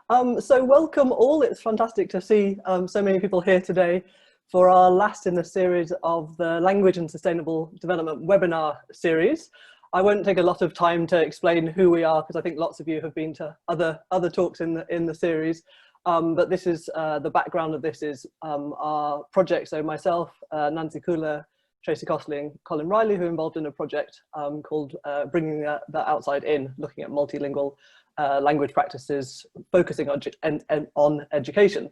So welcome all. It's fantastic to see so many people here today for our last in the series of the Language and Sustainable Development webinar series. I won't take a lot of time to explain who we are, because I think lots of you have been to other talks in the series. But this is the background of this is our project. So myself, Nancy Kula, Tracey Costley and Colin Reilly, who are involved in a project called Bringing the Outside In, looking at multilingual language practices, focusing on education.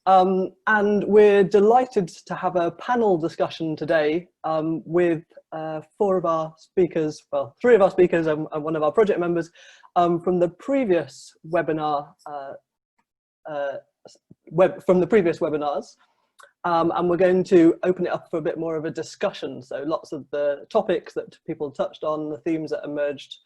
And we're delighted to have a panel discussion today with three of our speakers and one of our project members from the previous webinar, from the previous webinars. And we're going to open it up for a bit more of a discussion. So lots of the topics that people touched on, the themes that emerged,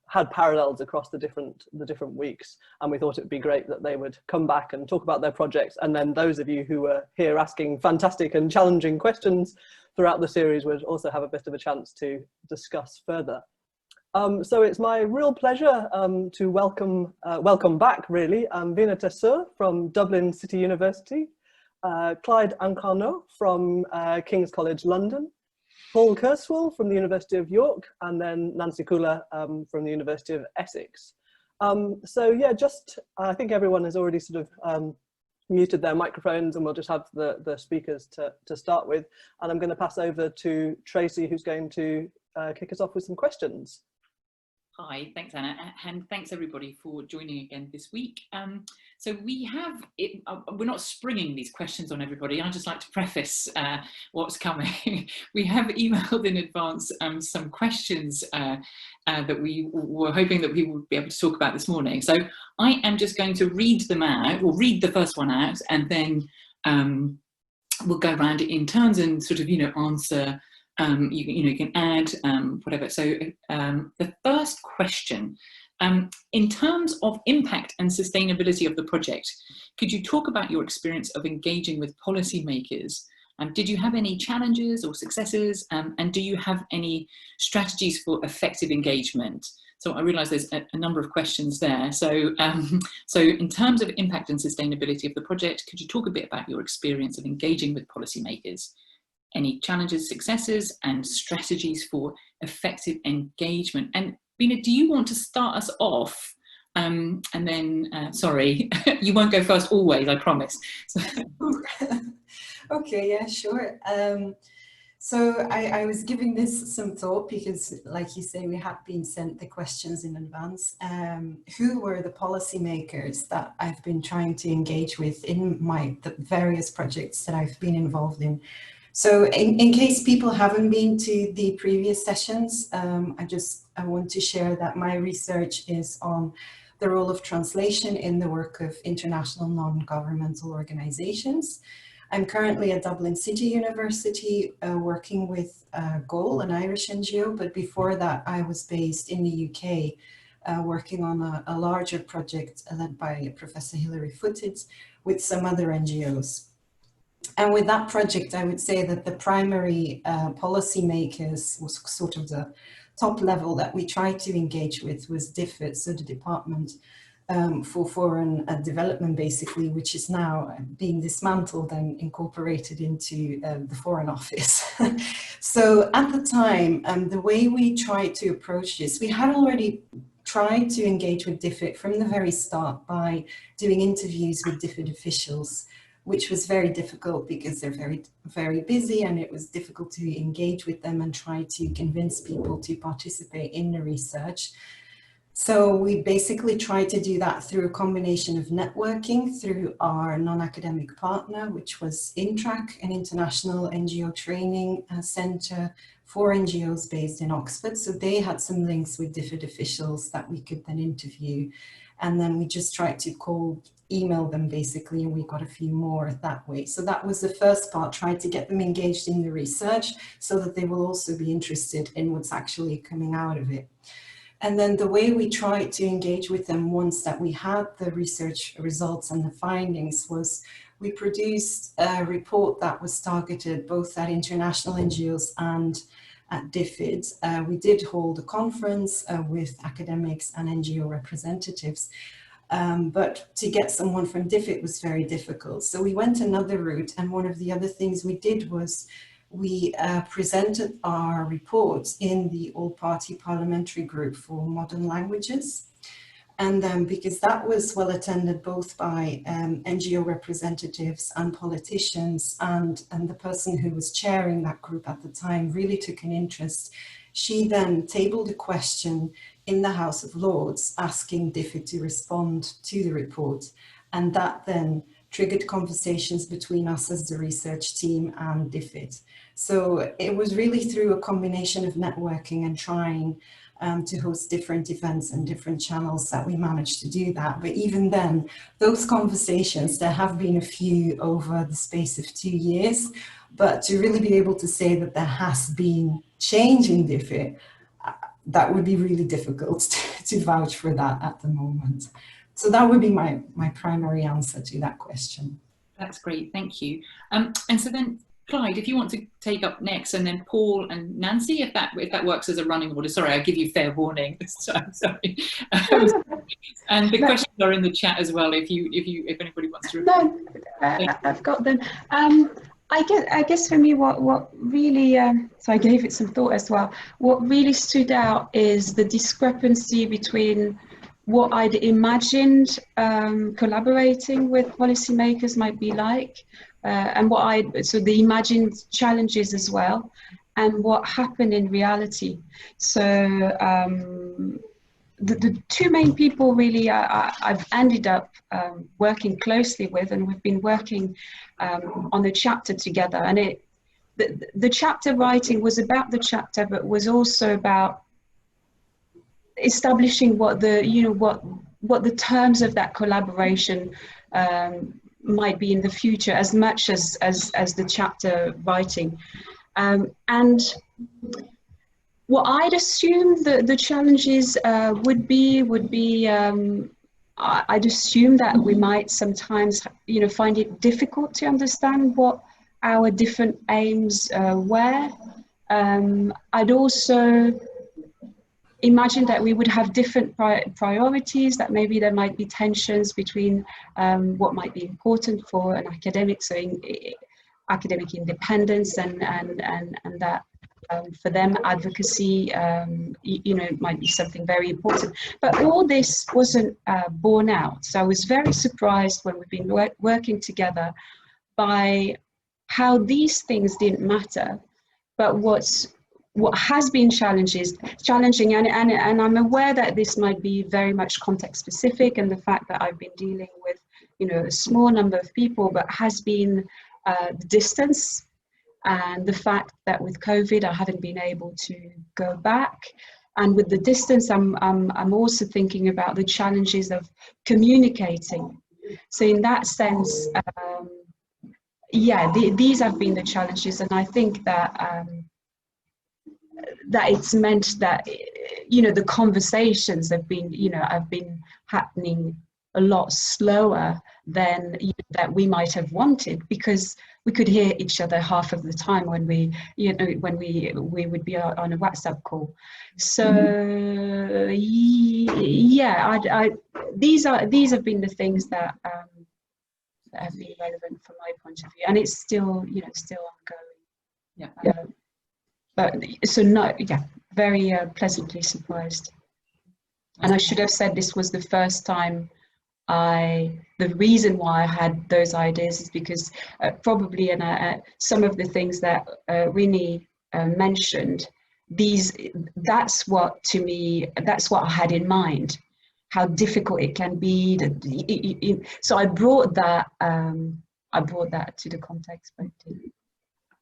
had parallels across the different weeks, and we thought it would be great that they would come back and talk about their projects, and then those of you who were here asking fantastic and challenging questions throughout the series would also have a bit of a chance to discuss further. So it's my real pleasure to welcome back really Vina Tesseur from Dublin City University, Clyde Ancarno from King's College London, Paul Kerswill from the University of York, and then Nancy Kula from the University of Essex. So yeah, I think everyone has already sort of muted their microphones, and we'll just have the speakers to start with. And I'm going to pass over to Tracey, who's going to kick us off with some questions. Hi, thanks Anna, and thanks everybody for joining again this week. So we have, we're not springing these questions on everybody. I'd just like to preface what's coming. We have emailed in advance some questions that we were hoping that we would be able to talk about this morning. So I am just going to read them out, or read the first one out, and then we'll go around it in turns and sort of, answer. You can add whatever. So the first question, in terms of impact and sustainability of the project, could you talk about your experience of engaging with policymakers? Did you have any challenges or successes? And do you have any strategies for effective engagement? So I realise there's a number of questions there. So, so in terms of impact and sustainability of the project, could you talk a bit about your experience of engaging with policymakers? Any challenges, successes, and strategies for effective engagement? And Vina, do you want to start us off? And then, sorry, you won't go first always, I promise. Okay, yeah, sure. So I was giving this some thought because, like you say, we have been sent the questions in advance. Who were the policymakers that I've been trying to engage with in the various projects that I've been involved in? So in case people haven't been to the previous sessions, I want to share that my research is on the role of translation in the work of international non-governmental organizations. I'm currently at Dublin City University working with Goal, an Irish NGO, but before that I was based in the UK working on a larger project led by Professor Hilary Footed with some other NGOs. And with that project, I would say that the primary policymakers was sort of the top level that we tried to engage with was DFID, so the Department for Foreign Development, basically, which is now being dismantled and incorporated into the Foreign Office. So at the time, the way we tried to approach this, we had already tried to engage with DFID from the very start by doing interviews with DFID officials, which was very difficult because they're very, very busy, and it was difficult to engage with them and try to convince people to participate in the research. So we basically tried to do that through a combination of networking through our non-academic partner, which was INTRAC, an international NGO training center for NGOs based in Oxford. So they had some links with DFID officials that we could then interview. And then we just tried to email them basically, and we got a few more that way. So that was the first part, trying to get them engaged in the research so that they will also be interested in what's actually coming out of it. And then the way we tried to engage with them once that we had the research results and the findings was we produced a report that was targeted both at international NGOs and at DFID. We did hold a conference with academics and NGO representatives. But to get someone from DFID was very difficult. So we went another route, and one of the other things we did was we presented our reports in the all-party parliamentary group for modern languages. And because that was well attended both by NGO representatives and politicians, and the person who was chairing that group at the time really took an interest, she then tabled a question in the House of Lords asking DFID to respond to the report. And that then triggered conversations between us as the research team and DFID. So it was really through a combination of networking and trying to host different events and different channels that we managed to do that. But even then, those conversations, there have been a few over the space of 2 years, but to really be able to say that there has been change in DFID, that would be really difficult to vouch for that at the moment. So that would be my primary answer to that question. That's great, thank you. And so then, Clyde, if you want to take up next, and then Paul and Nancy, if that works as a running order. Sorry, I give you fair warning this time. Sorry. And the questions are in the chat as well. If anybody wants to. No, I've got them. I guess for me, what really, so I gave it some thought as well. What really stood out is the discrepancy between what I'd imagined collaborating with policymakers might be like, and so the imagined challenges as well, and what happened in reality. So the two main people really I've ended up working closely with, and we've been working on the chapter together. And the chapter writing was about the chapter, but was also about establishing what the terms of that collaboration might be in the future, as much as the chapter writing. And what I'd assume the challenges would be I'd assume that we might sometimes find it difficult to understand what our different aims were. I'd also imagine that we would have different priorities, that maybe there might be tensions between what might be important for an academic, so academic independence, and that for them advocacy might be something very important. But all this wasn't borne out. So I was very surprised when we've been working together by how these things didn't matter, but what has been challenging, and I'm aware that this might be very much context specific, and the fact that I've been dealing with a small number of people, but has been the distance, and the fact that with COVID I haven't been able to go back. And with the distance, I'm also thinking about the challenges of communicating. So in that sense, these have been the challenges, and I think that that it's meant that the conversations have been happening a lot slower than that we might have wanted, because we could hear each other half of the time when we would be on a WhatsApp call. So these have been the things that have been relevant from my point of view, and it's still ongoing. But so very pleasantly surprised. And I should have said this was the first time the reason why I had those ideas is because probably some of the things that Rini mentioned, that's what I had in mind, how difficult it can be. So I brought that to the context.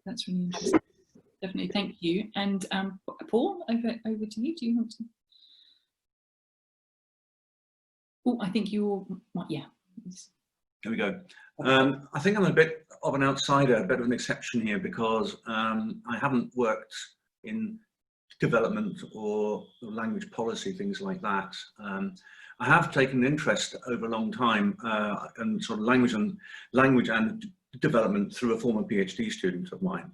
That's really interesting. Definitely, thank you. And Paul, over to you. Do you want to? Oh, I think you're, yeah. There we go. I think I'm a bit of an outsider, a bit of an exception here, because I haven't worked in development or language policy, things like that. I have taken an interest over a long time in sort of language and development through a former PhD student of mine.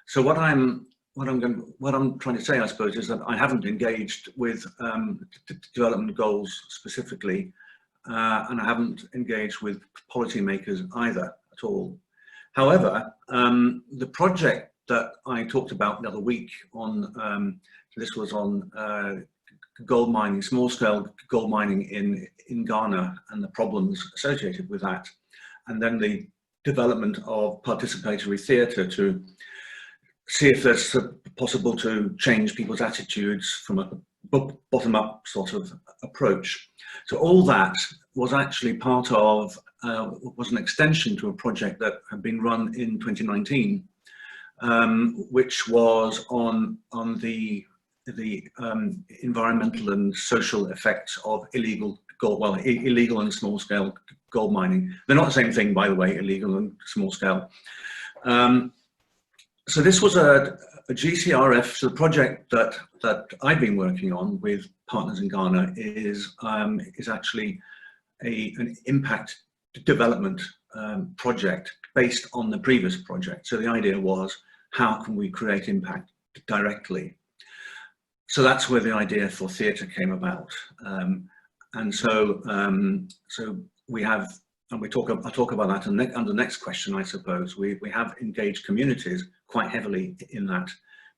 So what I'm trying to say, I suppose, is that I haven't engaged with development goals specifically. and I haven't engaged with policymakers either at all. However, the project that I talked about the other week on, this was on gold mining, small-scale gold mining in Ghana and the problems associated with that, and then the development of participatory theatre to see if it's possible to change people's attitudes from a bottom-up sort of approach. So all that was actually part of, was an extension to a project that had been run in 2019, which was on the environmental and social effects of illegal gold, well, illegal and small-scale gold mining. They're not the same thing, by the way, illegal and small-scale. So this was a GCRF. So the project that I've been working on with partners in Ghana is actually an impact development project based on the previous project. So the idea was, how can we create impact directly? So that's where the idea for theatre came about. And so we have, and I'll talk about that on the next question, I suppose. We have engaged communities quite heavily in that,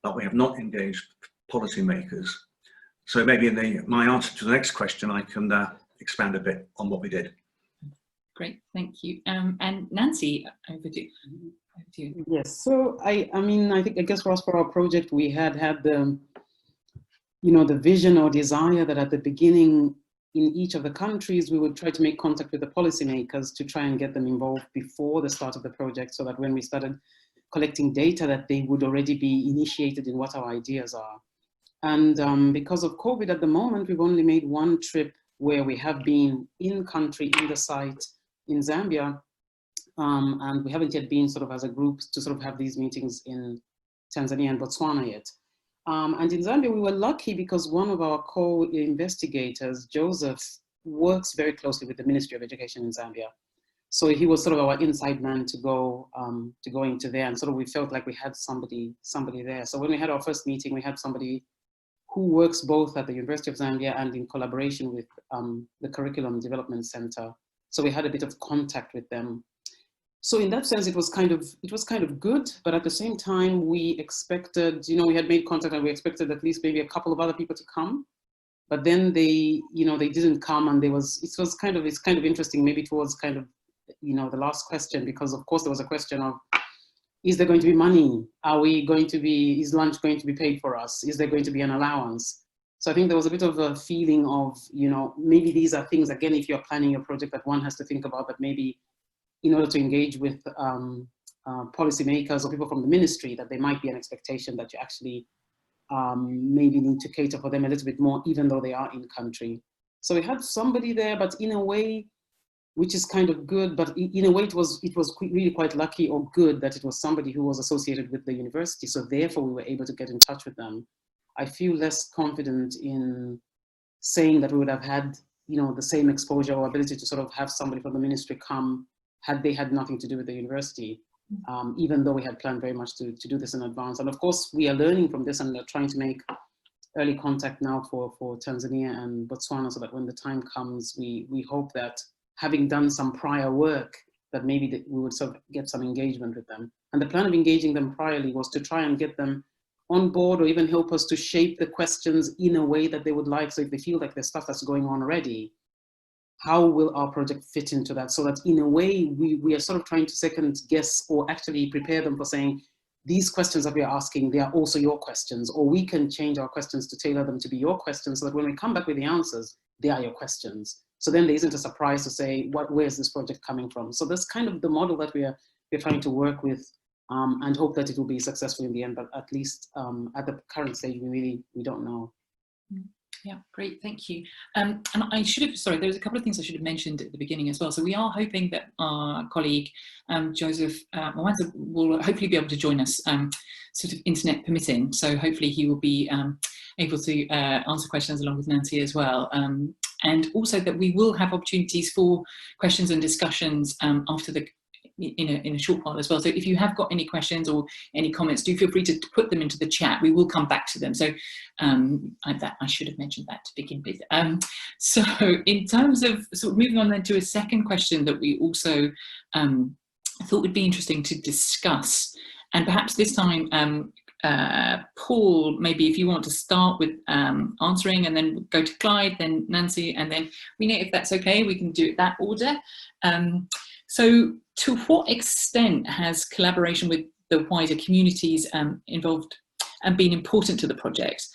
but we have not engaged policymakers. So maybe in my answer to the next question, I can expand a bit on what we did. Great, thank you. And Nancy, over to you. Yes, so I guess for us, for our project, we had the, the vision or desire that at the beginning, in each of the countries, we would try to make contact with the policymakers to try and get them involved before the start of the project, so that when we started collecting data, that they would already be initiated in what our ideas are. And because of COVID at the moment, we've only made one trip where we have been in country, in the site in Zambia, and we haven't yet been sort of as a group to sort of have these meetings in Tanzania and Botswana yet. And in Zambia, we were lucky because one of our co-investigators, Joseph, works very closely with the Ministry of Education in Zambia. So he was sort of our inside man to go into there, and sort of we felt like we had somebody there. So when we had our first meeting, we had somebody who works both at the University of Zambia and in collaboration with the Curriculum Development Center. So we had a bit of contact with them. So in that sense, it was kind of good, but at the same time, we expected, we had made contact and we expected at least maybe a couple of other people to come, but then they didn't come, and it's kind of interesting, maybe towards kind of, the last question, because of course there was a question of, is there going to be money? Is lunch going to be paid for us? Is there going to be an allowance? So I think there was a bit of a feeling of, maybe these are things, again, if you're planning your project, that one has to think about, that maybe in order to engage with policymakers or people from the ministry, that there might be an expectation that you actually maybe need to cater for them a little bit more, even though they are in country. So we had somebody there, but in a way, which is kind of good, but in a way it was really quite lucky or good that it was somebody who was associated with the university. So therefore we were able to get in touch with them. I feel less confident in saying that we would have had, the same exposure or ability to sort of have somebody from the ministry come had they had nothing to do with the university, even though we had planned very much to do this in advance. And of course, we are learning from this, and we're trying to make early contact now for Tanzania and Botswana, so that when the time comes, we hope that, having done some prior work, that maybe we would sort of get some engagement with them. And the plan of engaging them priorly was to try and get them on board, or even help us to shape the questions in a way that they would like. So if they feel like there's stuff that's going on already, how will our project fit into that? So that in a way, we are sort of trying to second guess, or actually prepare them for saying, these questions that we are asking, they are also your questions, or we can change our questions to tailor them to be your questions, so that when we come back with the answers, they are your questions. So then there isn't a surprise to say, where's this project coming from? So that's kind of the model that we're trying to work with, and hope that it will be successful in the end, but at least at the current stage, we don't know. Yeah, great, thank you. And I should have, sorry, there's a couple of things I should have mentioned at the beginning as well. So we are hoping that our colleague, Joseph Mwanza, will hopefully be able to join us, sort of internet permitting. So hopefully he will be able to answer questions along with Nancy as well. And also that we will have opportunities for questions and discussions after in a short while as well. So if you have got any questions or any comments, do feel free to put them into the chat. We will come back to them. So I should have mentioned that to begin with. So in terms of sort of moving on then to a second question that we also thought would be interesting to discuss, and perhaps this time Paul, maybe if you want to start with answering, and then go to Clyde, then Nancy, and then Rena, if that's okay, we can do it that order. So to what extent has collaboration with the wider communities involved and been important to the project?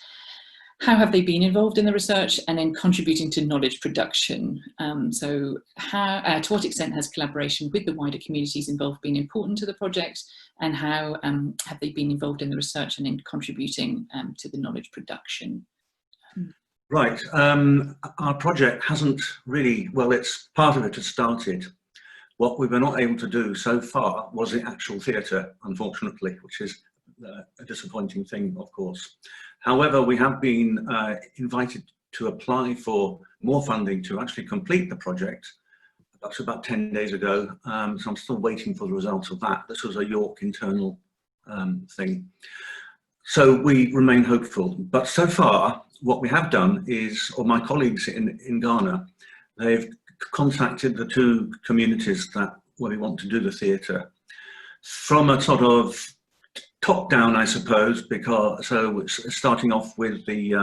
How have they been involved in the research and then contributing to knowledge production? So how, to what extent has collaboration with the wider communities involved been important to the project, and how have they been involved in the research and in contributing to the knowledge production? Right, our project hasn't really, well, it's part of it has started. What we were not able to do so far was the actual theatre, unfortunately, which is a disappointing thing, of course. However, we have been invited to apply for more funding to actually complete the project. That's about 10 days ago, so I'm still waiting for the results of that. This was a York internal thing. So we remain hopeful. But so far, what we have done is, or my colleagues in Ghana, they've contacted the two communities where we want to do the theatre from a sort of top down, I suppose, because so starting off with the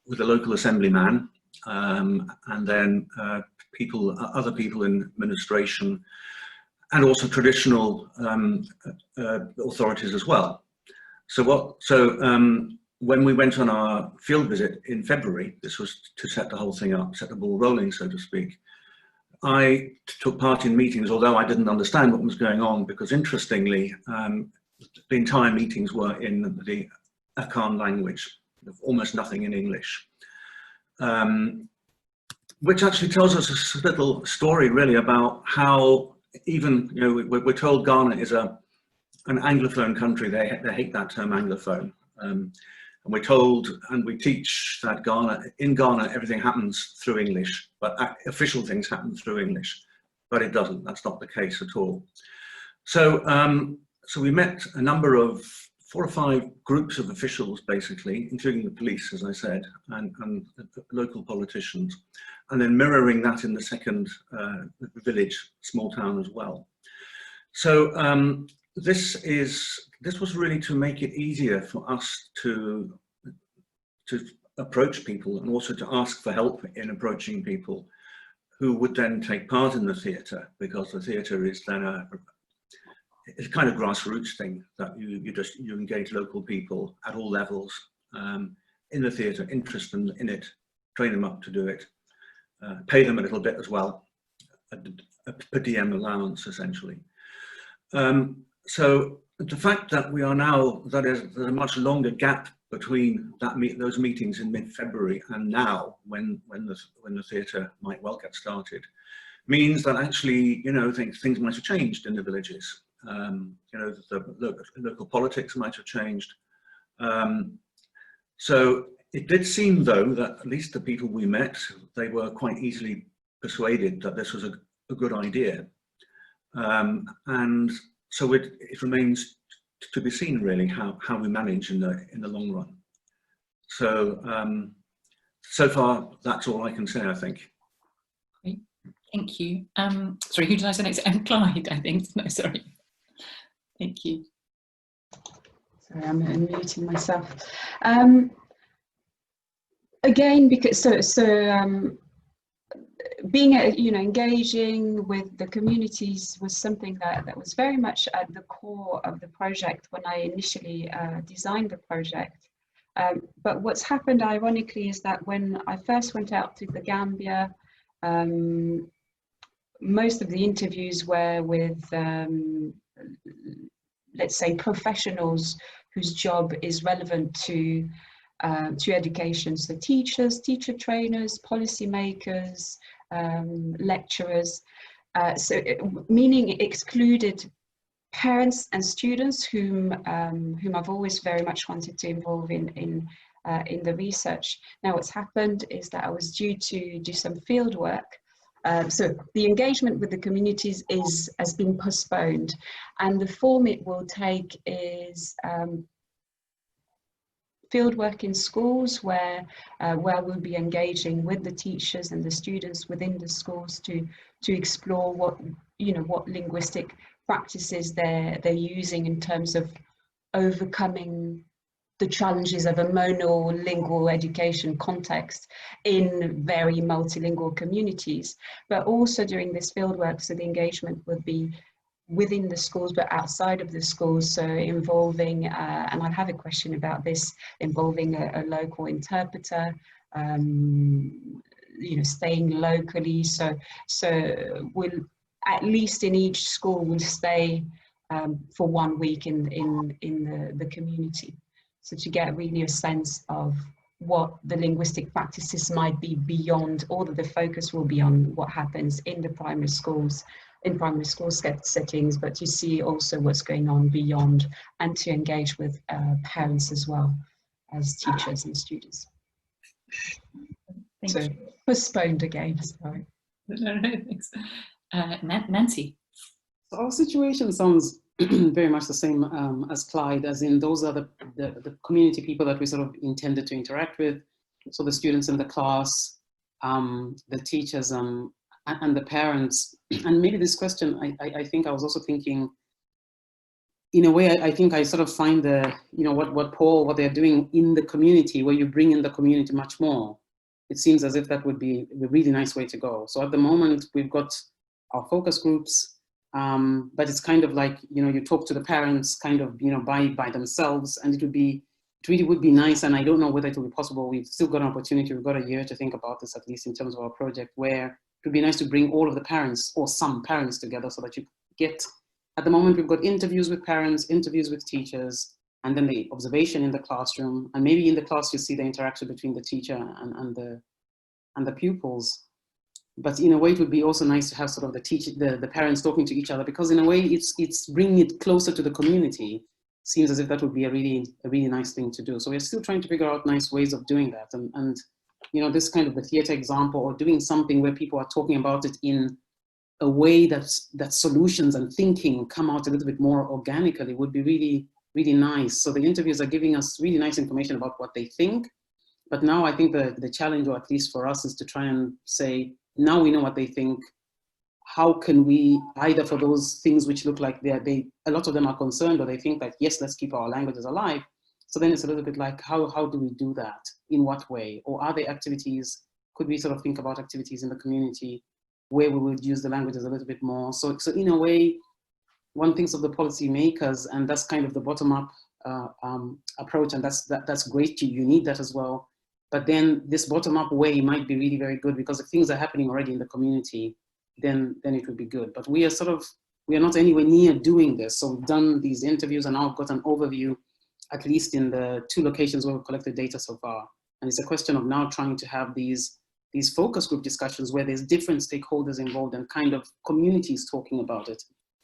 local assemblyman, and then other people in administration, and also traditional authorities as well. When we went on our field visit in February, this was to set the whole thing up, set the ball rolling, so to speak. I took part in meetings, although I didn't understand what was going on, because interestingly, the entire meetings were in the Akan language, almost nothing in English, which actually tells us a little story really about how even, you know, we're told Ghana is an Anglophone country. They hate that term Anglophone. And we're told, and we teach that in Ghana, everything happens through English, but official things happen through English, but it doesn't. That's not the case at all. So, so we met a number of 4 or 5 groups of officials, basically, including the police, as I said, and the local politicians, and then mirroring that in the second village, small town as well. So this was really to make it easier for us to approach people, and also to ask for help in approaching people who would then take part in the theatre, because the theatre is then it's a kind of grassroots thing that you engage local people at all levels in the theatre, interest them in it, train them up to do it, pay them a little bit as well, a per diem allowance essentially. So the fact that we are now, there's a much longer gap between those meetings in mid-February and now, when the theatre might well get started, means that actually, you know, things might have changed in the villages. You know, the local politics might have changed. So it did seem, though, that at least the people we met, they were quite easily persuaded that this was a good idea. And so it remains to be seen, really, how we manage in the long run. So so far, that's all I can say, I think. Great, thank you. Sorry, who did I say next? Clyde, I think. No, sorry. Thank you. Sorry, I'm unmuting myself. Again, because being engaging with the communities was something that was very much at the core of the project when I initially designed the project. But what's happened, ironically, is that when I first went out to the Gambia, most of the interviews were with let's say professionals whose job is relevant to education, so teachers, teacher trainers, policymakers, lecturers, meaning it excluded parents and students whom I've always very much wanted to involve in the research. Now what's happened is that I was due to do some field work So the engagement with the communities has been postponed, and the form it will take is fieldwork in schools where we'll be engaging with the teachers and the students within the schools to explore what linguistic practices they're using in terms of overcoming the challenges of a monolingual education context in very multilingual communities. But also during this fieldwork, so the engagement would be within the schools but outside of the schools, so involving, and I'll have a question about this, involving a local interpreter, staying locally. So we'll, at least in each school, we'll stay for 1 week in the community. So to get really a sense of what the linguistic practices might be beyond, or that the focus will be on what happens in the primary schools, in primary school settings, but to see also what's going on beyond, and to engage with parents as well as teachers and students. So postponed again, sorry. No, thanks. Nancy. So our situation sounds very much the same as Clyde, as in those are the community people that we sort of intended to interact with. So the students in the class, the teachers, and the parents. And maybe this question, I think I was also thinking, in a way, I think I sort of find what they're doing in the community, where you bring in the community much more. It seems as if that would be a really nice way to go. So at the moment, we've got our focus groups, but it's kind of like, you talk to the parents kind of, by themselves, and it really would be nice. And I don't know whether it will be possible. We've still got an opportunity. We've got a year to think about this, at least in terms of our project, where it would be nice to bring all of the parents or some parents together, so that you get, at the moment, we've got interviews with parents, interviews with teachers, and then the observation in the classroom. And maybe in the class, you see the interaction between the teacher and the pupils. But in a way, it would be also nice to have sort of the parents talking to each other, because in a way, it's bringing it closer to the community. Seems as if that would be a really nice thing to do. So we're still trying to figure out nice ways of doing that. And this kind of the theater example, or doing something where people are talking about it in a way that solutions and thinking come out a little bit more organically, would be really, really nice. So the interviews are giving us really nice information about what they think. But now I think the challenge, or at least for us, is to try and say, now we know what they think. How can we, either for those things which look like a lot of them are concerned, or they think that, yes, let's keep our languages alive. So then it's a little bit like, how do we do that? In what way? Or are there activities, could we sort of think about activities in the community where we would use the languages a little bit more? So in a way, one thinks of the policy makers, and that's kind of the bottom-up approach, and that's great, you need that as well. But then this bottom-up way might be really very good, because if things are happening already in the community, then it would be good. But we are not anywhere near doing this. So we've done these interviews, and now I've got an overview, at least in the 2 locations where we've collected data so far. And it's a question of now trying to have these focus group discussions where there's different stakeholders involved and kind of communities talking about it.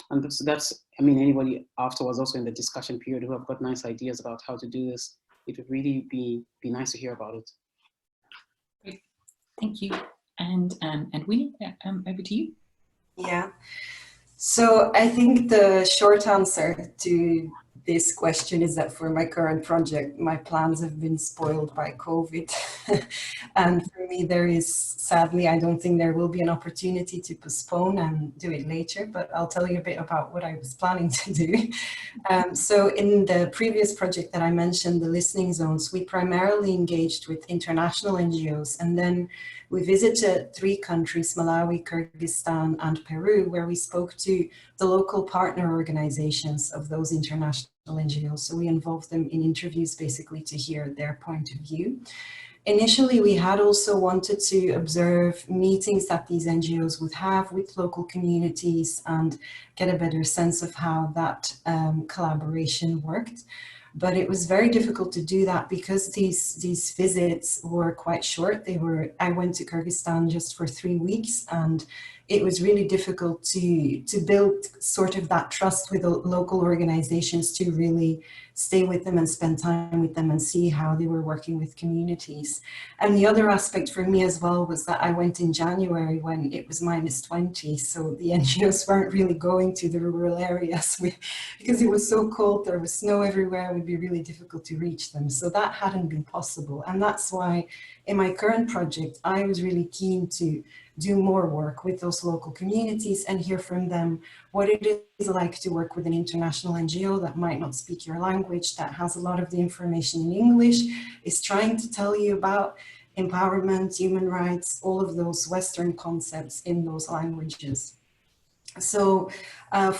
And that's, I mean, anybody afterwards also in the discussion period who have got nice ideas about how to do this, it would really be nice to hear about it. Great, thank you. And Winnie, over to you. Yeah, so I think the short answer to this question is that for my current project, my plans have been spoiled by COVID. And for me, there is, sadly, I don't think there will be an opportunity to postpone and do it later, but I'll tell you a bit about what I was planning to do. So in the previous project that I mentioned, the listening zones, we primarily engaged with international NGOs, and then we visited 3 countries, Malawi, Kyrgyzstan, and Peru, where we spoke to the local partner organizations of those international NGOs. So we involved them in interviews, basically, to hear their point of view. Initially, we had also wanted to observe meetings that these NGOs would have with local communities and get a better sense of how that collaboration worked. But it was very difficult to do that because these visits were quite short. I went to Kyrgyzstan just for 3 weeks, and it was really difficult to build sort of that trust with the local organizations to really stay with them and spend time with them and see how they were working with communities. And the other aspect for me as well was that I went in January when it was -20, so the NGOs weren't really going to the rural areas because it was so cold, there was snow everywhere, it would be really difficult to reach them. So that hadn't been possible. And that's why in my current project, I was really keen to do more work with those local communities and hear from them what it is like to work with an international NGO that might not speak your language, that has a lot of the information in English, is trying to tell you about empowerment, human rights, all of those Western concepts in those languages. So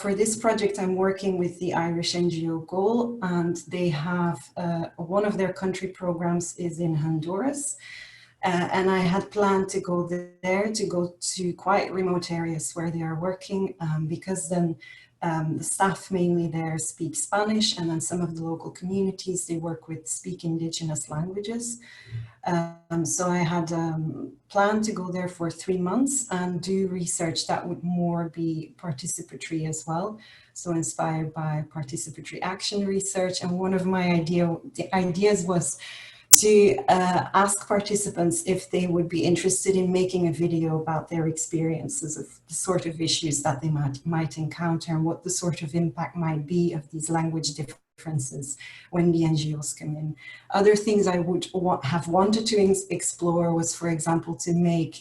for this project, I'm working with the Irish NGO Goal, and they have one of their country programs is in Honduras. And I had planned to go there, to go to quite remote areas where they are working, because then the staff mainly there speak Spanish, and then some of the local communities, they work with speak indigenous languages. So I had planned to go there for 3 months and do research that would more be participatory as well. So inspired by participatory action research. And one of my ideas was to ask participants if they would be interested in making a video about their experiences of the sort of issues that they might encounter and what the sort of impact might be of these language differences when the NGOs come in. Other things I would have wanted to explore was, for example, to make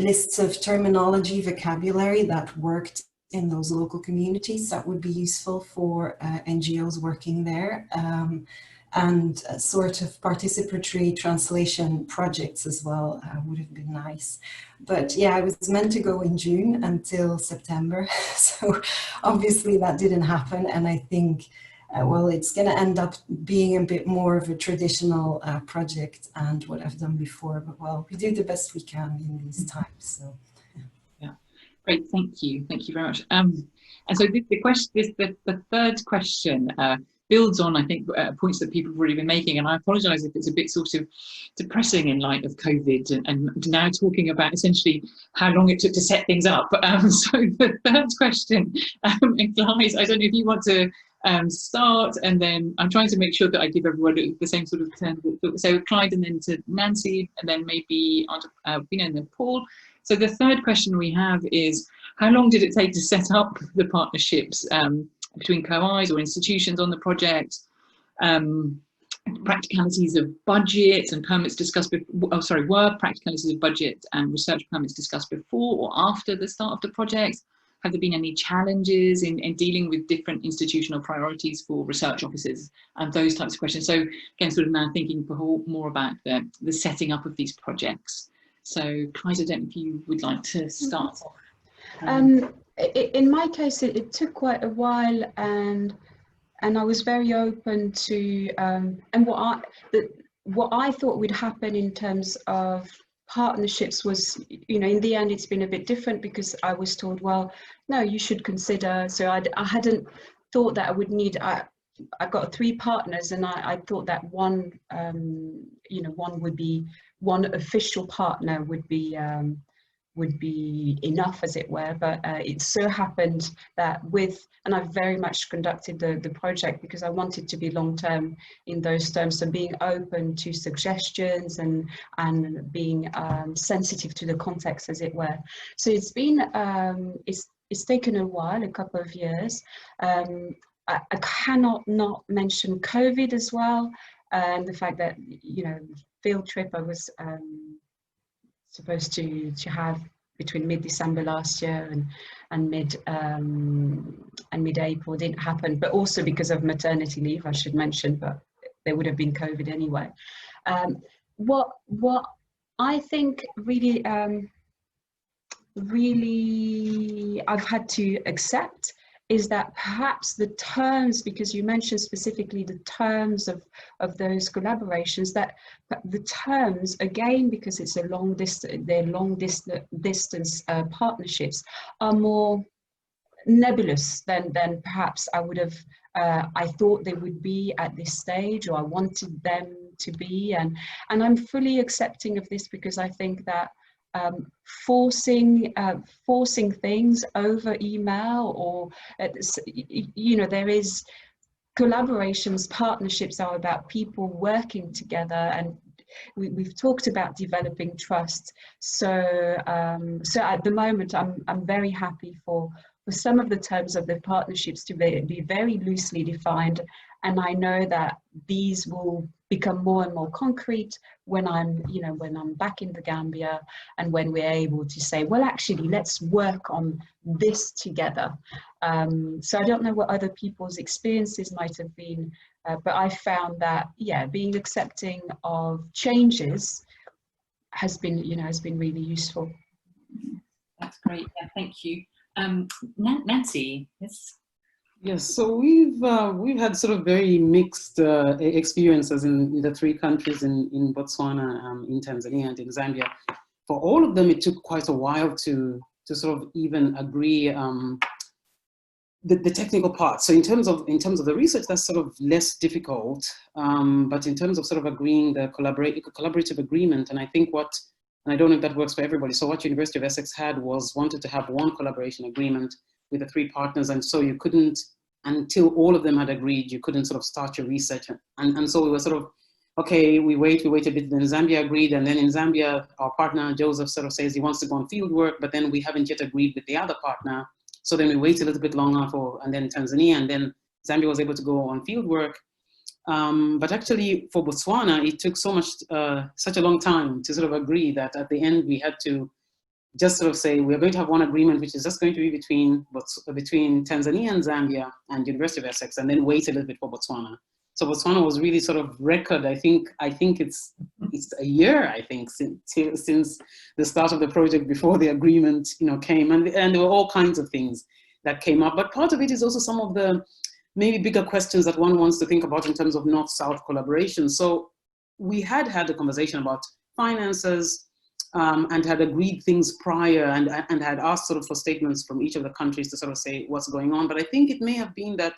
lists of terminology, vocabulary that worked in those local communities that would be useful for NGOs working there. And sort of participatory translation projects as well would have been nice. But yeah, I was meant to go in June until September. So obviously that didn't happen. And I think, well, it's going to end up being a bit more of a traditional project and what I've done before. But well, we do the best we can in these times. So yeah, great. Thank you. Thank you very much. And so the third question builds on, I think, points that people have already been making, and I apologise if it's a bit sort of depressing in light of COVID and now talking about essentially how long it took to set things up. So the third question implies, I don't know if you want to start, and then I'm trying to make sure that I give everyone the same sort of turn. So Clyde, and then to Nancy, and then maybe onto Bina and then Paul. So the third question we have is, how long did it take to set up the partnerships between co-Is or institutions on the project, practicalities of budget and permits discussed before, were practicalities of budget and research permits discussed before or after the start of the project? Have there been any challenges in dealing with different institutional priorities for research officers and those types of questions? So again, sort of now thinking more about the setting up of these projects. So Clyde, I don't know if you would like to start off. In my case, it took quite a while, and I was very open to and what I thought would happen in terms of partnerships was, you know, in the end it's been a bit different, because I was told, well, no, you should consider. So I hadn't thought that I would need. I got 3 partners, and I thought that one official partner would be enough, as it were. But it so happened that and I very much conducted the project because I wanted to be long-term in those terms, so being open to suggestions and being sensitive to the context, as it were. So it's been, it's taken a while, a couple of years. I cannot not mention COVID as well, and the fact that, you know, field trip I was supposed to have between mid-December last year and mid-April didn't happen, but also because of maternity leave, I should mention, but there would have been COVID anyway. What I think really I've had to accept is that perhaps the terms, because you mentioned specifically the terms of those collaborations, that the terms, again, because it's they're long distance partnerships, are more nebulous than perhaps I would have I thought they would be at this stage, or I wanted them to be, and I'm fully accepting of this, because I think that forcing things over email, or you know, there is collaborations, partnerships are about people working together, and we've talked about developing trust. So so at the moment, I'm very happy for some of the terms of the partnerships to be very loosely defined, and I know that these will become more and more concrete when I'm back in the Gambia, and when we're able to say, well, actually, let's work on this together. So I don't know what other people's experiences might have been, but I found that, yeah, being accepting of changes has been really useful. That's great. Yeah, thank you. Nancy, yes. Yes, so we've had sort of very mixed experiences in the three countries, in Botswana, in Tanzania, and in Zambia. For all of them, it took quite a while to sort of even agree the technical part. So in terms of the research, that's sort of less difficult. But in terms of sort of agreeing the collaborative agreement, and I think and I don't know if that works for everybody. So what University of Essex wanted to have one collaboration agreement with the three partners, and so you couldn't, until all of them had agreed, you couldn't sort of start your research. And so we were sort of, okay, we wait a bit, then Zambia agreed, and then in Zambia, our partner, Joseph, sort of says he wants to go on field work, but then we haven't yet agreed with the other partner. So then we wait a little bit longer and then Tanzania, and then Zambia was able to go on field work. But actually for Botswana, it took such a long time to sort of agree that at the end we had to just sort of say, we're going to have one agreement, which is just going to be between Tanzania and Zambia and University of Essex, and then wait a little bit for Botswana. So Botswana was really sort of record. I think it's a year, I think, since the start of the project, before the agreement, came, and there were all kinds of things that came up. But part of it is also some of the maybe bigger questions that one wants to think about in terms of North-South collaboration. So we had a conversation about finances, and had agreed things prior, and had asked sort of for statements from each of the countries to sort of say what's going on. But I think it may have been that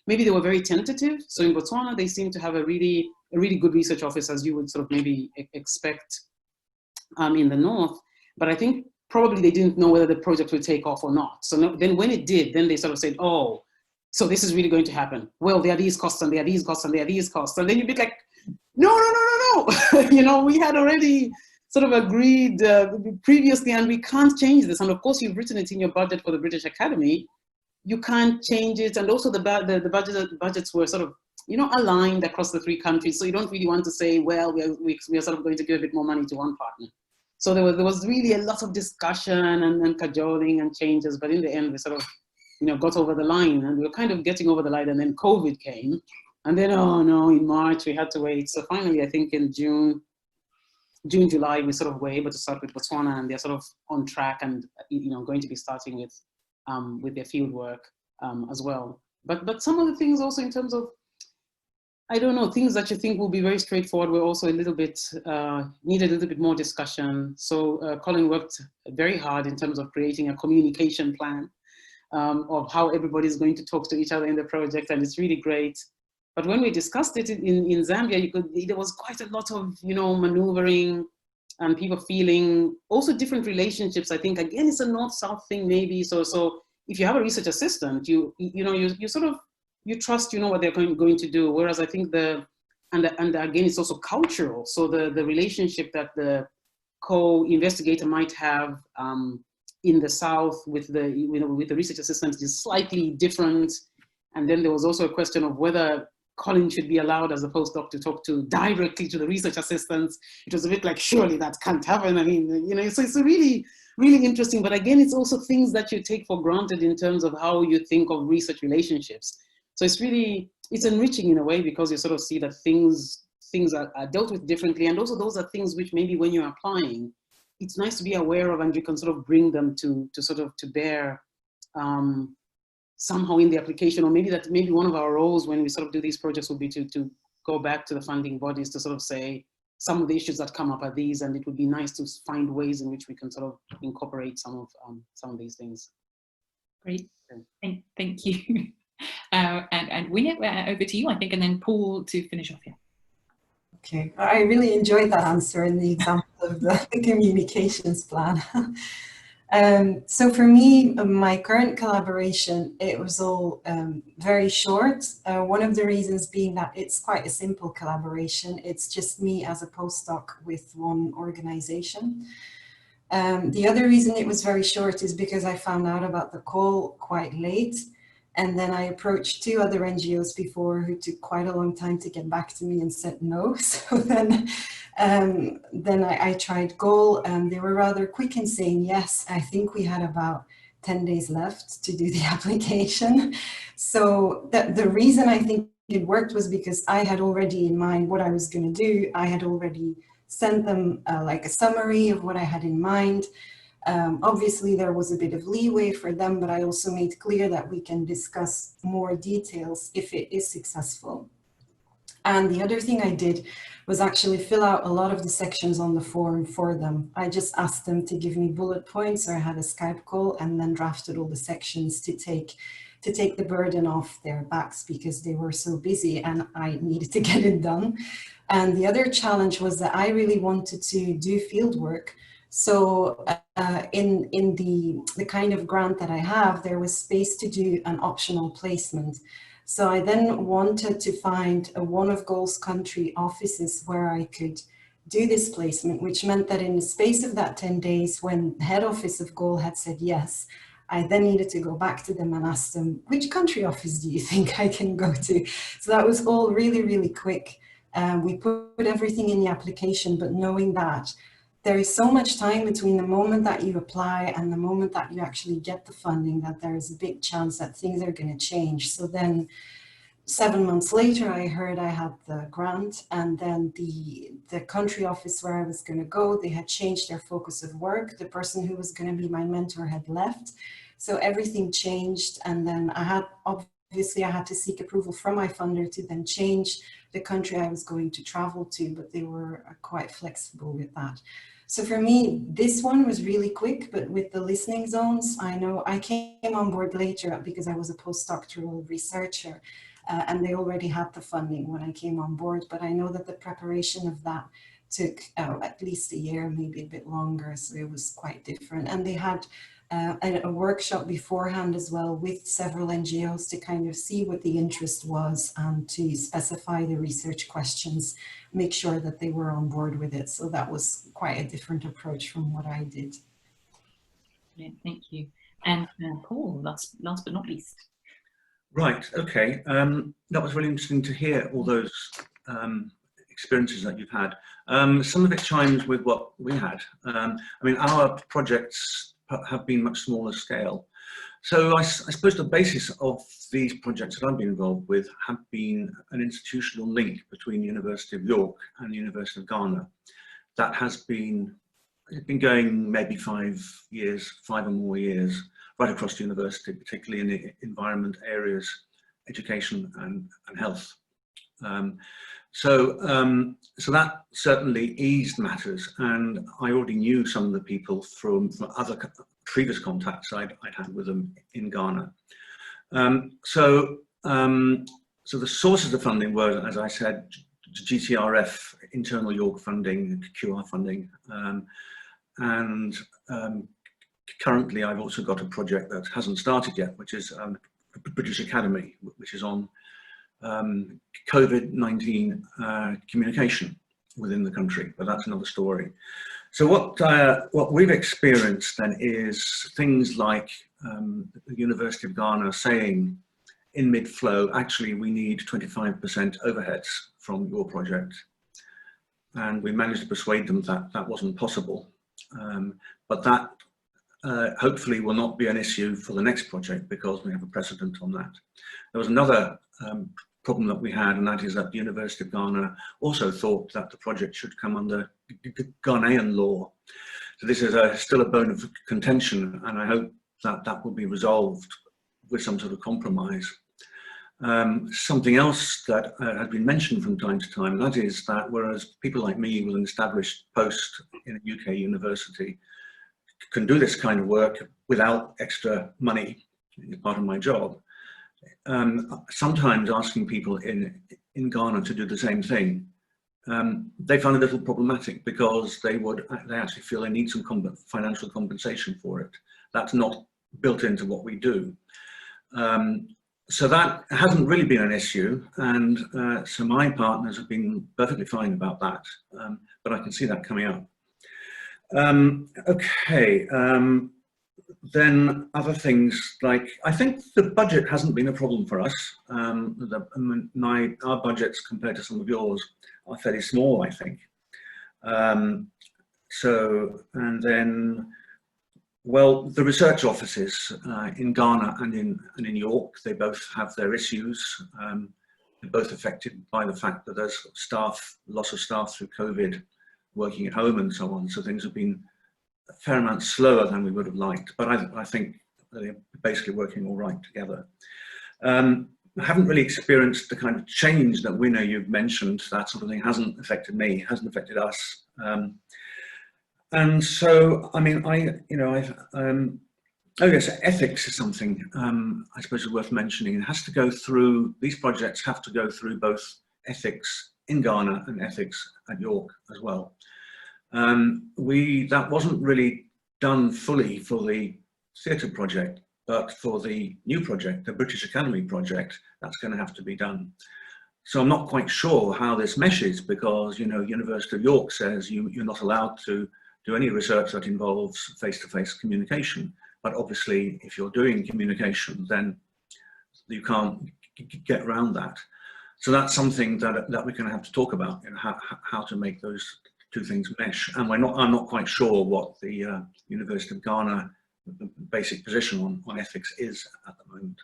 maybe they were very tentative. So in Botswana, they seem to have a really good research office, as you would sort of maybe expect in the North. But I think probably they didn't know whether the project would take off or not. So then when it did, then they sort of said, oh, so this is really going to happen. Well, there are these costs, and there are these costs, and there are these costs. And then you'd be like, no. We had already sort of agreed previously, and we can't change this. And of course, you've written it in your budget for the British Academy. You can't change it. And also the budgets were sort of, aligned across the three countries. So you don't really want to say, well, we are sort of going to give a bit more money to one partner. So there was really a lot of discussion and cajoling and changes. But in the end, we sort of, got over the line, and we were kind of getting over the line, and then COVID came. And then, oh no, in March, we had to wait. So finally, I think in June, July, we sort of were able to start with Botswana, and they're sort of on track, and going to be starting with their field work as well. But some of the things also in terms of, I don't know, things that you think will be very straightforward were also a little bit, needed a little bit more discussion. So Colin worked very hard in terms of creating a communication plan of how everybody's going to talk to each other in the project, and it's really great. But when we discussed it in Zambia, there was quite a lot of, maneuvering, and people feeling also different relationships. I think, again, it's a North-South thing maybe. So if you have a research assistant, you sort of, you trust, what they're going to do. Whereas I think and again, it's also cultural. So the relationship that the co-investigator might have in the South with the research assistant is slightly different. And then there was also a question of whether Colin should be allowed as a postdoc to talk directly to the research assistants. It was a bit like, surely that can't happen. I mean, so it's really, really interesting. But again, it's also things that you take for granted in terms of how you think of research relationships. So it's enriching in a way, because you sort of see that things are dealt with differently. And also those are things which maybe when you're applying, it's nice to be aware of, and you can sort of bring them to bear somehow in the application. Or maybe one of our roles when we sort of do these projects would be to go back to the funding bodies to sort of say, some of the issues that come up are these, and it would be nice to find ways in which we can sort of incorporate some of these things. Great, thank you. And Winnet, over to you, I think, and then Paul to finish off here. Okay, I really enjoyed that answer and the example of the communications plan. So for me, my current collaboration, it was all very short. One of the reasons being that it's quite a simple collaboration. It's just me as a postdoc with one organization. The other reason it was very short is because I found out about the call quite late. And then I approached 2 other NGOs before who took quite a long time to get back to me and said no. So then I tried Goal, and they were rather quick in saying yes. I think we had about 10 days left to do the application. So the reason I think it worked was because I had already in mind what I was going to do. I had already sent them like a summary of what I had in mind. Obviously, there was a bit of leeway for them, but I also made clear that we can discuss more details if it is successful. And the other thing I did was actually fill out a lot of the sections on the form for them. I just asked them to give me bullet points, or I had a Skype call, and then drafted all the sections to take the burden off their backs because they were so busy and I needed to get it done. And the other challenge was that I really wanted to do field work. So in the kind of grant that I have, there was space to do an optional placement. So I then wanted to find one of Goal's country offices where I could do this placement, which meant that in the space of that 10 days, when the head office of Goal had said yes, I then needed to go back to them and ask them, which country office do you think I can go to? So that was all really, really quick. We put everything in the application, but knowing that there is so much time between the moment that you apply and the moment that you actually get the funding that there is a big chance that things are going to change. So then 7 months later, I heard I had the grant, and then the country office where I was going to go, they had changed their focus of work. The person who was going to be my mentor had left. So everything changed, and then I had to seek approval from my funder to then change the country I was going to travel to, but they were quite flexible with that. So for me, this one was really quick, but with the listening zones, I know I came on board later because I was a postdoctoral researcher, and they already had the funding when I came on board, but I know that the preparation of that took at least a year, maybe a bit longer, so it was quite different. And they had a workshop beforehand as well with several NGOs to kind of see what the interest was and to specify the research questions, make sure that they were on board with it. So that was quite a different approach from what I did. Yeah, thank you. And Paul, last but not least. Right, okay. That was really interesting to hear all those experiences that you've had. Some of it chimes with what we had. I mean, our projects have been much smaller scale. So I suppose the basis of these projects that I've been involved with have been an institutional link between the University of York and the University of Ghana. That has been going maybe 5 or more years, right across the university, particularly in the environment areas, education and health. So that certainly eased matters, and I already knew some of the people from other previous contacts I'd had with them in Ghana. So the sources of funding were, as I said, GTRF, internal York funding, QR funding, and currently I've also got a project that hasn't started yet, which is British Academy, which is on COVID-19 communication within the country, but that's another story. So what we've experienced then is things like the University of Ghana saying in mid-flow, actually we need 25% overheads from your project. And we managed to persuade them that that wasn't possible. But that hopefully will not be an issue for the next project because we have a precedent on that. There was another problem that we had, and that is that the University of Ghana also thought that the project should come under Ghanaian law. So this is still a bone of contention, and I hope that that will be resolved with some sort of compromise. Something else that has been mentioned from time to time, and that is that whereas people like me with an established post in a UK university can do this kind of work without extra money, as part of my job, sometimes asking people in Ghana to do the same thing they found it a little problematic because they actually feel they need some financial compensation for it. That's not built into what we do. So that hasn't really been an issue, and so my partners have been perfectly fine about that, but I can see that coming up. Okay, then other things like, I think the budget hasn't been a problem for us. Our budgets compared to some of yours are fairly small, I think. And then, well, the research offices in Ghana and in York, they both have their issues. They're both affected by the fact that there's loss of staff through COVID, working at home and so on. So things have been a fair amount slower than we would have liked, but I think they're basically working all right together. I haven't really experienced the kind of change that we know you've mentioned. That sort of thing hasn't affected me, hasn't affected us. And so, I mean, oh yes, ethics is something I suppose is worth mentioning. It has to go through, these projects have to go through both ethics in Ghana and ethics at York as well. That wasn't really done fully for the theatre project, but for the new project, the British Academy project, that's going to have to be done. So I'm not quite sure how this meshes, because, you know, University of York says you're not allowed to do any research that involves face-to-face communication. But obviously, if you're doing communication, then you can't get around that. So that's something that we're going to have to talk about, you know, how to make those two things mesh. And I'm not quite sure what the University of Ghana basic position on ethics is at the moment.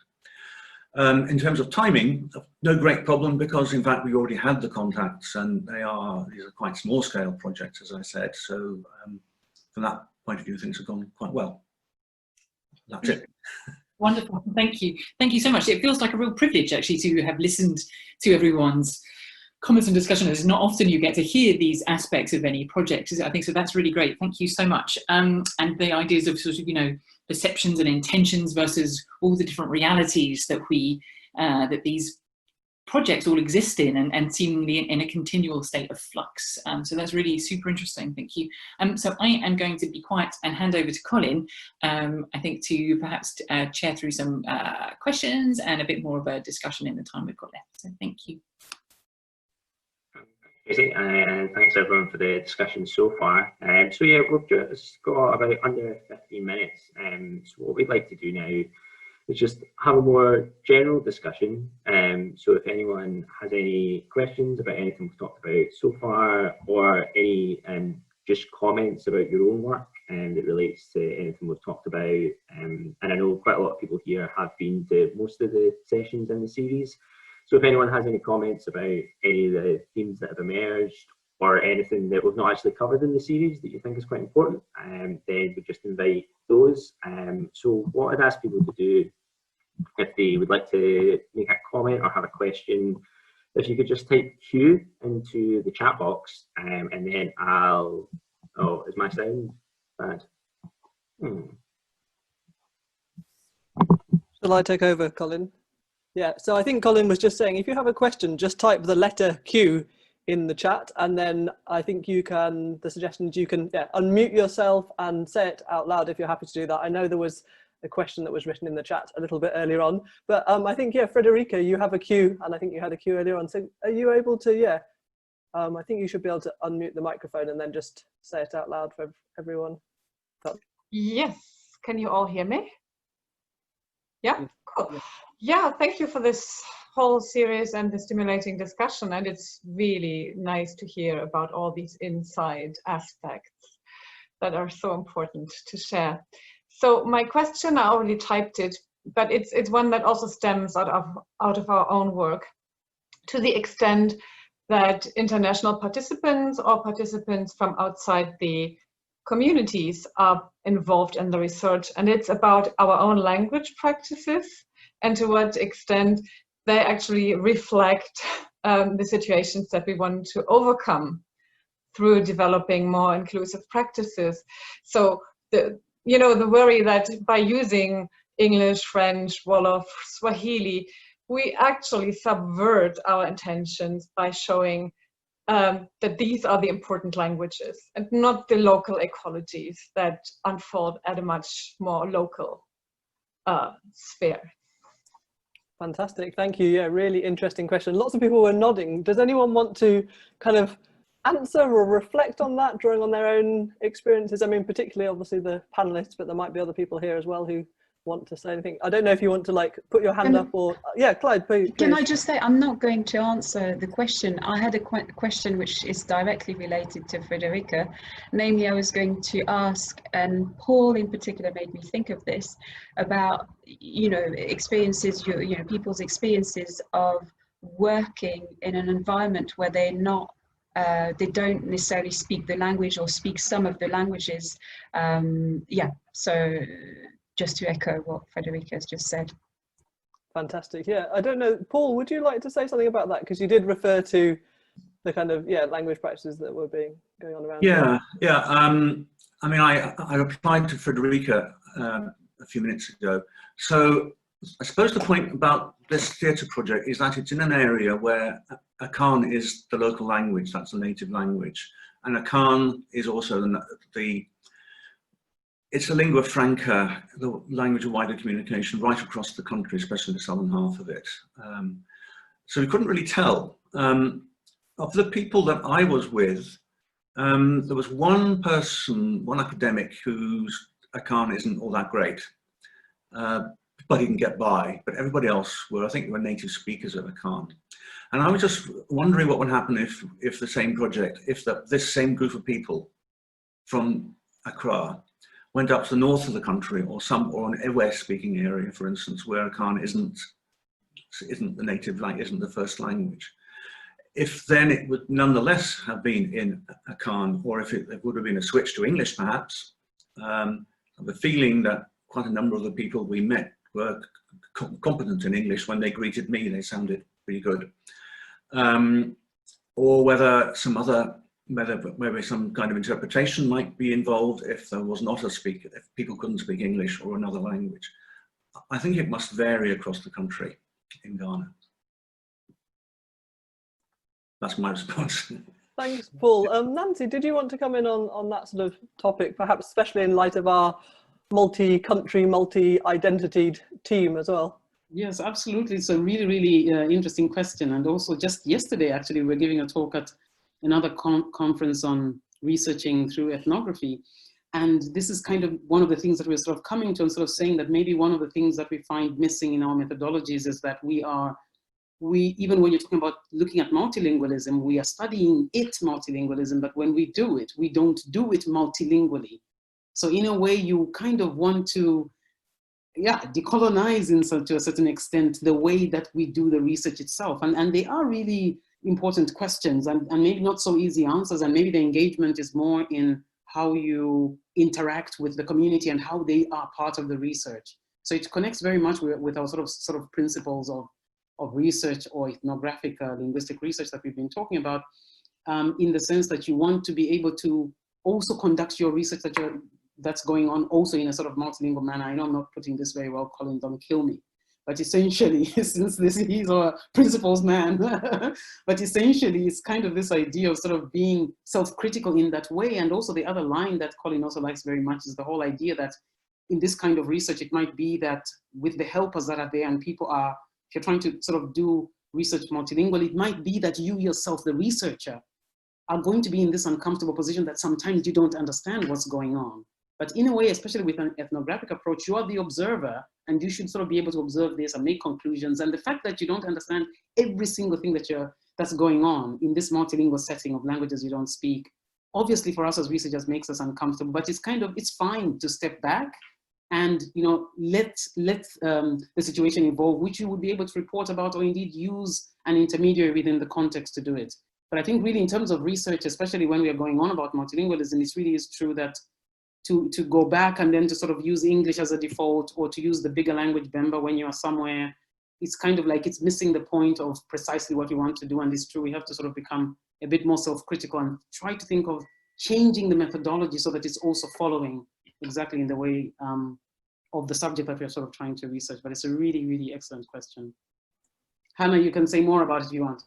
In terms of timing, no great problem, because in fact we already had the contacts, and these are quite small scale projects, as I said. So from that point of view, things have gone quite well. That's it. Wonderful, thank you. Thank you so much. It feels like a real privilege actually to have listened to everyone's comments and discussion. It's not often you get to hear these aspects of any project, I think, so that's really great. Thank you so much. And the ideas of sort of, you know, perceptions and intentions versus all the different realities that that these projects all exist in, and seemingly in a continual state of flux. So that's really super interesting, thank you. So I am going to be quiet and hand over to Colin, I think, to perhaps chair through some questions and a bit more of a discussion in the time we've got left. So thank you. And thanks everyone for the discussion so far. So yeah, we've just got about under 15 minutes. So what we'd like to do now is just have a more general discussion. So if anyone has any questions about anything we've talked about so far, or any just comments about your own work that relates to anything we've talked about. And I know quite a lot of people here have been to most of the sessions in the series. So if anyone has any comments about any of the themes that have emerged, or anything that we've not actually covered in the series that you think is quite important, then we just invite those. So what I'd ask people to do, if they would like to make a comment or have a question, if you could just type Q into the chat box, and then I'll, oh, is my sound bad? Shall I take over, Colin? Yeah, so I think Colin was just saying, if you have a question, just type the letter Q in the chat, and then I think you can, the suggestion is you can unmute yourself and say it out loud if you're happy to do that. I know there was a question that was written in the chat a little bit earlier on, but I think, yeah, Friederike, you have a Q, and I think you had a Q earlier on. So are you able to, I think you should be able to unmute the microphone and then just say it out loud for everyone. Yes, can you all hear me? Yeah, cool. Yeah, thank you for this whole series and the stimulating discussion, and it's really nice to hear about all these inside aspects that are so important to share. So my question, I already typed it, but it's one that also stems out of our own work, to the extent that international participants or participants from outside the communities are involved in the research, and it's about our own language practices and to what extent they actually reflect the situations that we want to overcome through developing more inclusive practices. So the worry that by using English, French, Wolof, Swahili, we actually subvert our intentions by showing that these are the important languages and not the local ecologies that unfold at a much more local sphere. Fantastic, thank you. Yeah, really interesting question. Lots of people were nodding. Does anyone want to kind of answer or reflect on that, drawing on their own experiences? I mean, particularly obviously the panelists, but there might be other people here as well who want to say anything. I don't know if you want to like put your hand up or yeah, Clyde, please. Can I just say, I'm not going to answer the question. I had a question which is directly related to Friederike. Namely, I was going to ask, and Paul in particular made me think of this, about, you know, experiences, you know, people's experiences of working in an environment where they're not, they don't necessarily speak the language or speak some of the languages. Yeah, so just to echo what Friederike has just said. Fantastic. Yeah, I don't know, Paul, would you like to say something about that? Because you did refer to the kind of language practices that were going on around. Yeah, yeah. I mean, I replied to Friederike a few minutes ago. So I suppose the point about this theatre project is that it's in an area where Akan is the local language, that's the native language, and Akan is also it's a lingua franca, the language of wider communication right across the country, especially the southern half of it. So we couldn't really tell. Of the people that I was with, there was one person, one academic whose Akan isn't all that great, but he can get by. But everybody else were, I think, were native speakers of Akan. And I was just wondering what would happen if the same project, if this same group of people from Accra went up to the north of the country, or an Ewe-speaking area, for instance, where Akan isn't the native language, isn't the first language. If then it would nonetheless have been in Akan, or if it would have been a switch to English, perhaps, the feeling that quite a number of the people we met were competent in English. When they greeted me, they sounded pretty good. Or whether maybe some kind of interpretation might be involved if there was not a speaker, if people couldn't speak English or another language. I think it must vary across the country in Ghana. That's my response. Thanks, Paul. Nancy, did you want to come in on that sort of topic, perhaps especially in light of our multi-country, multi-identity team as well? Yes, absolutely. It's a really, really interesting question. And also just yesterday, actually, we were giving a talk at another conference on researching through ethnography. And this is kind of one of the things that we're sort of coming to and sort of saying that maybe one of the things that we find missing in our methodologies is that even when you're talking about looking at multilingualism, we are studying multilingualism, but when we do it, we don't do it multilingually. So in a way, you kind of want to, decolonize to a certain extent the way that we do the research itself. And they are really important questions and maybe not so easy answers, and maybe the engagement is more in how you interact with the community and how they are part of the research. So it connects very much with our sort of principles of research or ethnographic linguistic research that we've been talking about, in the sense that you want to be able to also conduct your research that's going on also in a sort of multilingual manner. I know I'm not putting this very well, Colin, don't kill me. But essentially, since he's a principles man, but essentially it's kind of this idea of sort of being self-critical in that way. And also the other line that Colin also likes very much is the whole idea that in this kind of research, it might be that with the helpers that are there and people are, if you're trying to sort of do research multilingually, it might be that you yourself, the researcher, are going to be in this uncomfortable position that sometimes you don't understand what's going on. But in a way, especially with an ethnographic approach, you are the observer and you should sort of be able to observe this and make conclusions. And the fact that you don't understand every single thing that's going on in this multilingual setting of languages you don't speak, obviously for us as researchers makes us uncomfortable, but it's fine to step back and let the situation evolve, which you would be able to report about or indeed use an intermediary within the context to do it. But I think really in terms of research, especially when we are going on about multilingualism, it really is true that to go back and then to sort of use English as a default or to use the bigger language Bemba when you are somewhere, it's kind of like it's missing the point of precisely what you want to do. And it's true, we have to sort of become a bit more self-critical and try to think of changing the methodology so that it's also following exactly in the way of the subject that we're sort of trying to research. But it's a really, really excellent question. Hannah, you can say more about it if you want.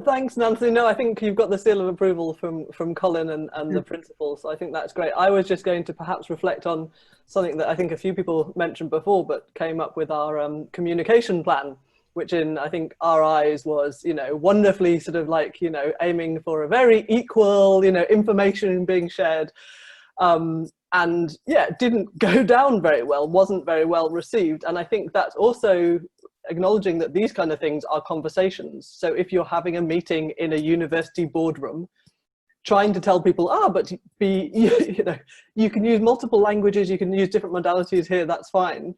Thanks, Nancy. No, I think you've got the seal of approval from Colin and the principal, so I think that's great. I was just going to perhaps reflect on something that I think a few people mentioned before, but came up with our communication plan, which in, I think, our eyes was, you know, wonderfully sort of like, you know, aiming for a very equal, you know, information being shared. And yeah, it didn't go down very well, wasn't very well received. And I think that's also acknowledging that these kind of things are conversations. So if you're having a meeting in a university boardroom, trying to tell people, but you know, you can use multiple languages, you can use different modalities here, that's fine,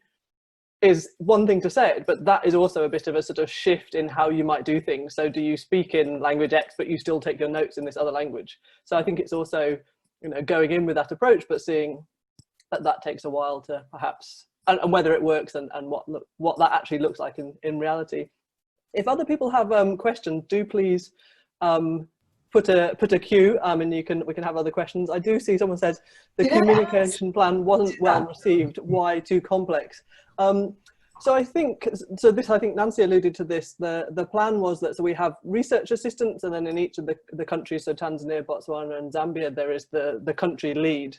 is one thing to say, but that is also a bit of a sort of shift in how you might do things. So do you speak in language X, but you still take your notes in this other language? So I think it's also, you know, going in with that approach, but seeing that that takes a while to perhaps, and whether it works and what that actually looks like in reality. If other people have questions, do please put a queue, and we can have other questions. I do see someone says the communication plan wasn't well received. Why too complex? So I think Nancy alluded to this. The plan was that, so we have research assistants, and then in each of the countries, so Tanzania, Botswana and Zambia, there is the country lead.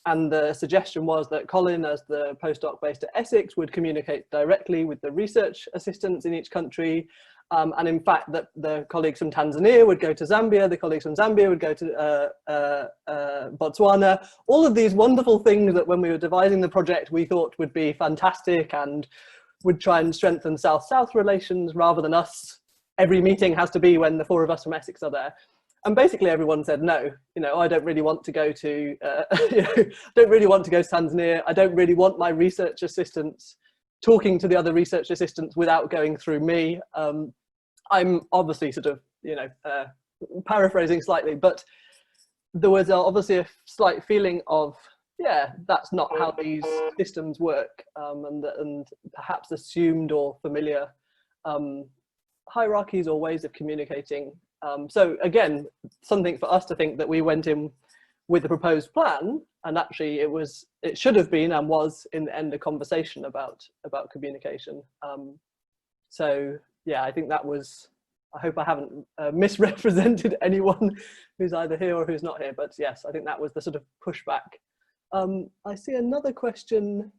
And the suggestion was that Colin, as the postdoc based at Essex, would communicate directly with the research assistants in each country. And in fact, that the colleagues from Tanzania would go to Zambia, the colleagues from Zambia would go to Botswana. All of these wonderful things that when we were devising the project, we thought would be fantastic and would try and strengthen South-South relations rather than us. Every meeting has to be when the four of us from Essex are there. And basically everyone said no. You know, I don't really want to go to, you know, don't really want to go to Tanzania. I don't really want my research assistants talking to the other research assistants without going through me. I'm obviously sort of, you know, paraphrasing slightly, but there was obviously a slight feeling of, yeah, that's not how these systems work, and perhaps assumed or familiar hierarchies or ways of communicating. So again, something for us to think that we went in with the proposed plan, and actually it should have been and was in the end a conversation about communication. So yeah, I think that was, I hope I haven't misrepresented anyone who's either here or who's not here, but yes, I think that was the sort of pushback. I see another question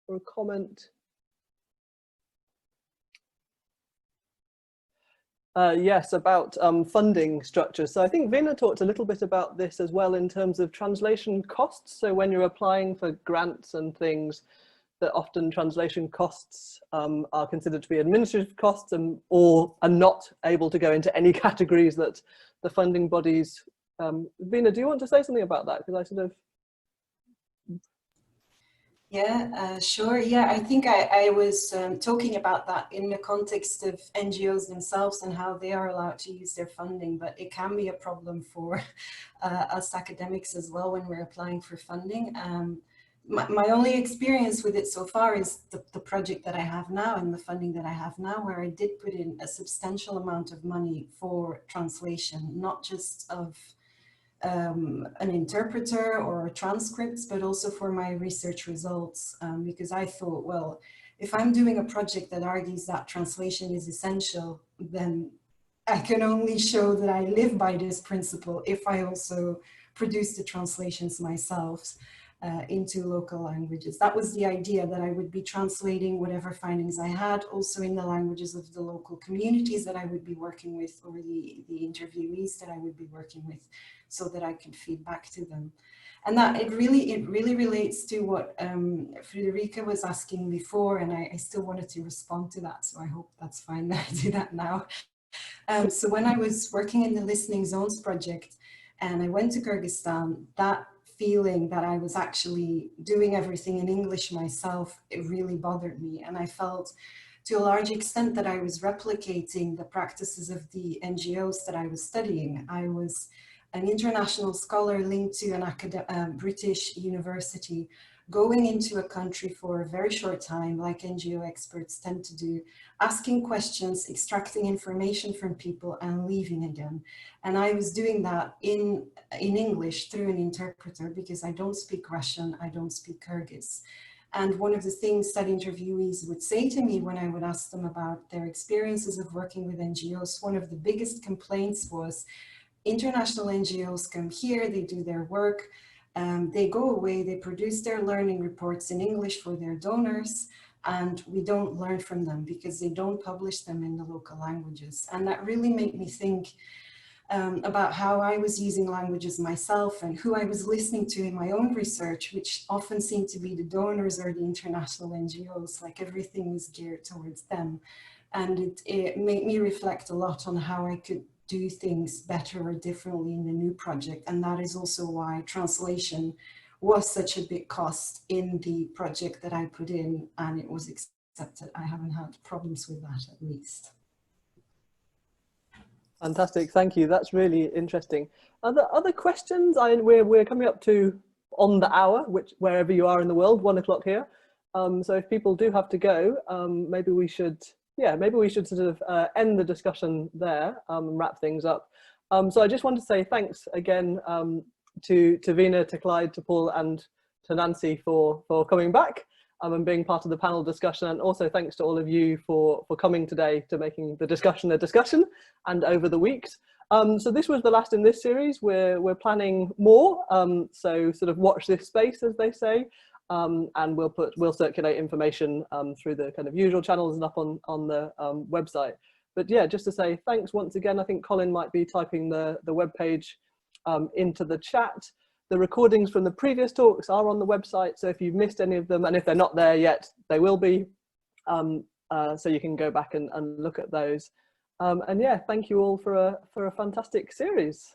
or a comment. Yes, about funding structures. So I think Vina talked a little bit about this as well in terms of translation costs. So when you're applying for grants and things, that often translation costs are considered to be administrative costs or are not able to go into any categories that the funding bodies. Vina, do you want to say something about that? Because I sort of. Yeah, sure. Yeah, I think I was talking about that in the context of NGOs themselves and how they are allowed to use their funding, but it can be a problem for us academics as well when we're applying for funding. My only experience with it so far is the project that I have now and the funding that I have now, where I did put in a substantial amount of money for translation, not just of an interpreter or transcripts, but also for my research results, because I thought, well, if I'm doing a project that argues that translation is essential, then I can only show that I live by this principle if I also produce the translations myself into local languages. That was the idea, that I would be translating whatever findings I had also in the languages of the local communities that I would be working with, or the interviewees that I would be working with, so that I could feed back to them. And that it really relates to what Friederike was asking before, and I still wanted to respond to that, so I hope that's fine that I do that now. So when I was working in the Listening Zones project and I went to Kyrgyzstan, that feeling that I was actually doing everything in English myself, it really bothered me. And I felt to a large extent that I was replicating the practices of the NGOs that I was studying. I was an international scholar linked to an British university, going into a country for a very short time, like NGO experts tend to do, asking questions, extracting information from people and leaving again. And I was doing that in English through an interpreter, because I don't speak Russian, I don't speak Kyrgyz. And one of the things that interviewees would say to me when I would ask them about their experiences of working with NGOs, one of the biggest complaints was international NGOs come here, they do their work, they go away, they produce their learning reports in English for their donors, and we don't learn from them because they don't publish them in the local languages. And that really made me think about how I was using languages myself and who I was listening to in my own research, which often seemed to be the donors or the international NGOs, like everything was geared towards them. And it made me reflect a lot on how I could do things better or differently in the new project. And that is also why translation was such a big cost in the project that I put in, and it was accepted. I haven't had problems with that, at least. Fantastic, thank you. That's really interesting. Other questions? We're coming up to on the hour, which wherever you are in the world, 1 o'clock here. So if people do have to go, maybe we should sort of end the discussion there and wrap things up. So I just want to say thanks again to Veena, to Clyde, to Paul, and to Nancy for coming back and being part of the panel discussion, and also thanks to all of you for coming today, to making the discussion a discussion, and over the weeks. So this was the last in this series. We're planning more, so sort of watch this space, as they say, and we'll circulate information through the kind of usual channels and up on the website. But yeah, just to say thanks once again. I think Colin might be typing the webpage into the chat. The recordings from the previous talks are on the website, so if you've missed any of them, and if they're not there yet, they will be, so you can go back and look at those. And yeah, thank you all for a fantastic series.